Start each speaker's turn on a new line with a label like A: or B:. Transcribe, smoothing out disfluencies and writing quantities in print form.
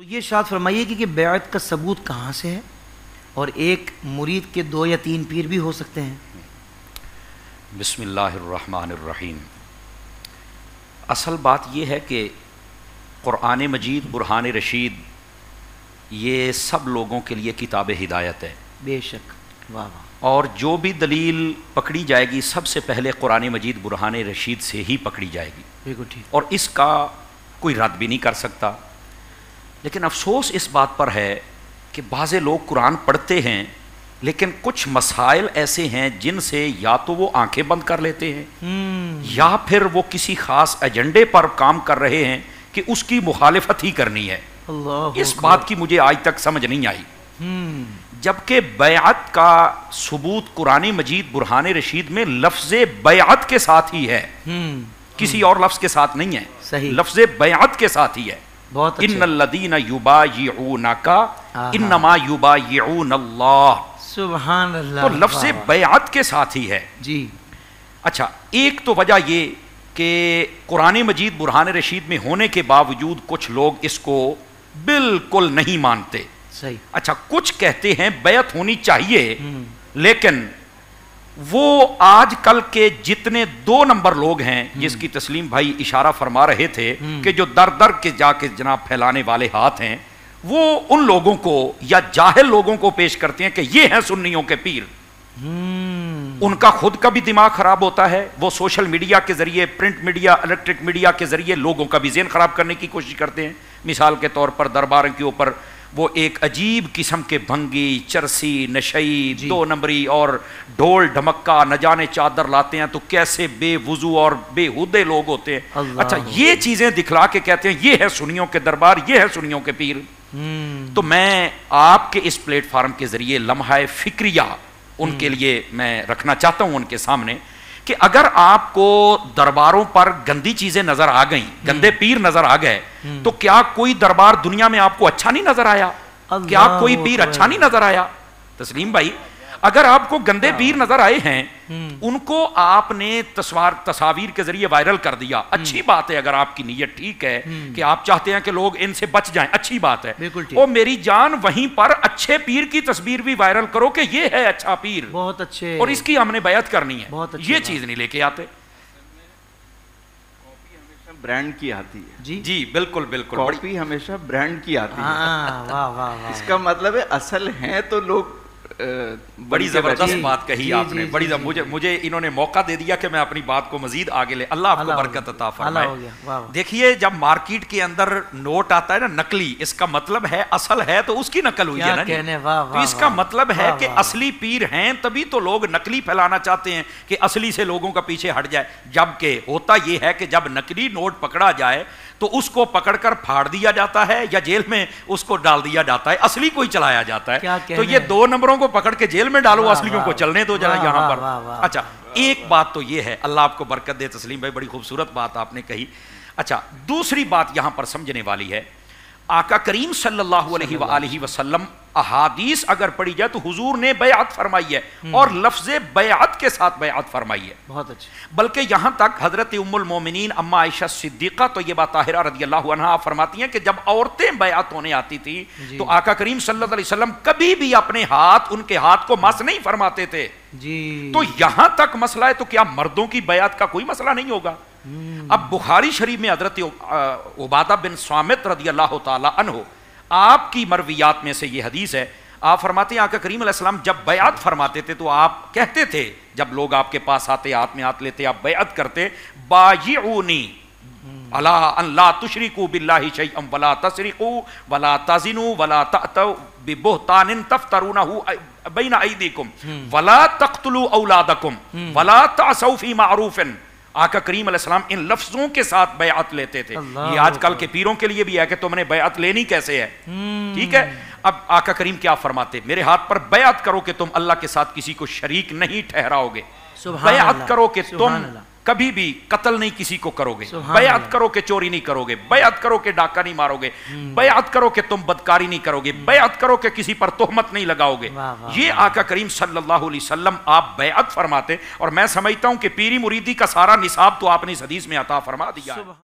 A: تو یہ ارشاد فرمائیے کہ بیعت کا ثبوت کہاں سے ہے، اور ایک مرید کے 2 یا 3 پیر بھی ہو سکتے ہیں؟
B: بسم اللہ الرحمن الرحیم۔ اصل بات یہ ہے کہ قرآن مجید، برہان رشید، یہ سب لوگوں کے لیے کتاب ہدایت ہے۔
A: بے شک، واہ واہ۔
B: اور جو بھی دلیل پکڑی جائے گی سب سے پہلے قرآن مجید برہان رشید سے ہی پکڑی جائے گی،
A: بالکل ٹھیک۔
B: اور اس کا کوئی رد بھی نہیں کر سکتا۔ لیکن افسوس اس بات پر ہے کہ بعض لوگ قرآن پڑھتے ہیں لیکن کچھ مسائل ایسے ہیں جن سے یا تو وہ آنکھیں بند کر لیتے ہیں یا پھر وہ کسی خاص ایجنڈے پر کام کر رہے ہیں کہ اس کی مخالفت ہی کرنی ہے۔ اس بات کی مجھے آج تک سمجھ نہیں آئی، جبکہ بیعت کا ثبوت قرآن مجید برہان رشید میں لفظ بیعت کے ساتھ ہی ہے، کسی اور لفظ کے ساتھ نہیں ہے،
A: صحیح،
B: لفظ بیعت کے ساتھ ہی ہے۔
A: بہت اچھا۔
B: ان الذین یبایعونک انما یبایعون اللہ،
A: سبحان اللہ،
B: تو لفظ بیعت کے ساتھ ہی ہے
A: جی۔
B: اچھا، ایک تو وجہ یہ کہ قرآن مجید برہان رشید میں ہونے کے باوجود کچھ لوگ اس کو بالکل نہیں مانتے۔
A: صحیح۔
B: اچھا، کچھ کہتے ہیں بیعت ہونی چاہیے، لیکن وہ آج کل کے جتنے 2 نمبر لوگ ہیں جس کی تسلیم بھائی اشارہ فرما رہے تھے کہ جو در در کے جا کے جناب پھیلانے والے ہاتھ ہیں، وہ ان لوگوں کو یا جاہل لوگوں کو پیش کرتے ہیں کہ یہ ہیں سنیوں کے پیر۔ ان کا خود کا بھی دماغ خراب ہوتا ہے، وہ سوشل میڈیا کے ذریعے، پرنٹ میڈیا، الیکٹرک میڈیا کے ذریعے لوگوں کا بھی ذہن خراب کرنے کی کوشش کرتے ہیں۔ مثال کے طور پر درباروں کے اوپر وہ ایک عجیب قسم کے بھنگی، چرسی، نشئی، 2 نمبری اور ڈھول ڈھمکا نہ جانے چادر لاتے ہیں، تو کیسے بے وضو اور بے ہودے لوگ ہوتے ہیں۔ اچھا، یہ چیزیں دکھلا کے کہتے ہیں یہ ہے سنیوں کے دربار، یہ ہے سنیوں کے پیر۔ تو میں آپ کے اس پلیٹ فارم کے ذریعے لمحہ فکریہ ان کے لیے میں رکھنا چاہتا ہوں ان کے سامنے کہ اگر آپ کو درباروں پر گندی چیزیں نظر آ گئیں، گندے پیر نظر آ گئے، تو کیا کوئی دربار دنیا میں آپ کو اچھا نہیں نظر آیا؟ کیا کوئی پیر اچھا نہیں نظر آیا؟ تسلیم بھائی، اگر آپ کو گندے پیر نظر آئے ہیں، ان کو آپ نے تصاویر کے ذریعے وائرل کر دیا، اچھی بات ہے۔ اگر آپ کی نیت ٹھیک ہے کہ آپ چاہتے ہیں کہ لوگ ان سے بچ جائیں، اچھی بات ہے۔ اور میری جان وہیں پر اچھے پیر کی تصویر بھی وائرل کرو کہ یہ ہے اچھا پیر،
A: بہت اچھے،
B: اور اس کی ہم نے بیعت کرنی ہے،
A: اچھے،
B: یہ چیز نہیں لے کے آتے۔
C: کاپی ہمیشہ برانڈ کی آتی ہے۔
A: جی
B: جی بالکل بالکل،
C: کاپی ہمیشہ برانڈ کی آتی ہے۔
A: واہ واہ،
C: اس کا مطلب ہے اصل ہیں تو لوگ
B: بڑی زبردست بات کہی آپ نے، بڑی مجھے انہوں نے موقع دے دیا کہ میں اپنی بات کو مزید آگے لے۔ اللہ آپ کو برکت عطا فرمائے۔ دیکھیے، جب مارکیٹ کے اندر نوٹ آتا ہے نا نقلی، اس کا مطلب ہے اصل ہے تو اس کی نقل ہوئی ہے نا، تو اس کا مطلب ہے کہ اصلی پیر ہیں، تبھی تو لوگ نقلی پھیلانا چاہتے ہیں کہ اصلی سے لوگوں کا پیچھے ہٹ جائے۔ جبکہ ہوتا یہ ہے کہ جب نقلی نوٹ پکڑا جائے تو اس کو پکڑ کر پھاڑ دیا جاتا ہے یا جیل میں اس کو ڈال دیا جاتا ہے، اصلی کو ہی چلایا جاتا ہے۔ تو یہ 2 نمبروں کو پکڑ کے جیل میں ڈالو، اصلیوں کو چلنے دو ذرا یہاں پر۔ اچھا، ایک بات تو یہ ہے، اللہ آپ کو برکت دے تسلیم بھائی، بڑی خوبصورت بات آپ نے کہی۔ اچھا، دوسری بات یہاں پر سمجھنے والی ہے، آقا کریم صلی اللہ علیہ وآلہ وسلم احادیث اگر پڑھی جائے تو حضور نے بیعت فرمائی ہے، اور لفظ بیعت کے ساتھ بیعت فرمائی ہے۔
A: بہت اچھا۔
B: بلکہ یہاں تک حضرت ام المومنین اما عائشہ صدیقہ طیبہ طاہرہ رضی اللہ عنہا فرماتی ہیں کہ جب عورتیں بیعت ہونے آتی تھی تو آقا کریم صلی اللہ علیہ وسلم کبھی بھی اپنے ہاتھ، ان کے ہاتھ کو مس نہیں فرماتے تھے۔ تو یہاں تک مسئلہ ہے، تو کیا مردوں کی بیعت کا کوئی مسئلہ نہیں ہوگا؟ اب بخاری شریف میں حضرت عبادہ بن صامت رضی اللہ تعالی عنہ، آپ کی مرویات میں سے یہ حدیث ہے، آپ فرماتے ہیں آقا کریم علیہ السلام جب بیعت فرماتے تھے تو آپ کہتے تھے، جب لوگ آپ کے پاس آتے، ہاتھ میں ہاتھ لیتے، آپ بیعت کرتے، بایعونی الا ان لا تشرکوا باللہ شیئا ولا تسرقوا ولا تزنوا ولا تأتوا ببہتان تفترونہ بین ایدیکم ولا تقتلوا اولادکم ولا تعصوا فی معروف۔ آقا کریم علیہ السلام ان لفظوں کے ساتھ بیعت لیتے تھے۔ یہ آج کل کے پیروں کے لیے بھی ہے کہ تم نے بیعت لینی کیسے ہے، ٹھیک ہے؟ اب آقا کریم کیا فرماتے، میرے ہاتھ پر بیعت کرو کہ تم اللہ کے ساتھ کسی کو شریک نہیں ٹھہراؤ گے، بیعت کرو کہ تم کبھی بھی قتل نہیں کسی کو کرو گے، بیعت کرو کہ چوری نہیں کرو گے، بیعت کرو کہ ڈاکہ نہیں مارو گے، بیعت کرو کہ تم بدکاری نہیں کرو گے، بیعت کرو کہ کسی پر تہمت نہیں لگاؤ گے۔ یہ آقا کریم صلی اللہ علیہ وسلم آپ بیعت فرماتے، اور میں سمجھتا ہوں کہ پیری مریدی کا سارا نصاب تو آپ نے اس حدیث میں عطا فرما دیا ہے۔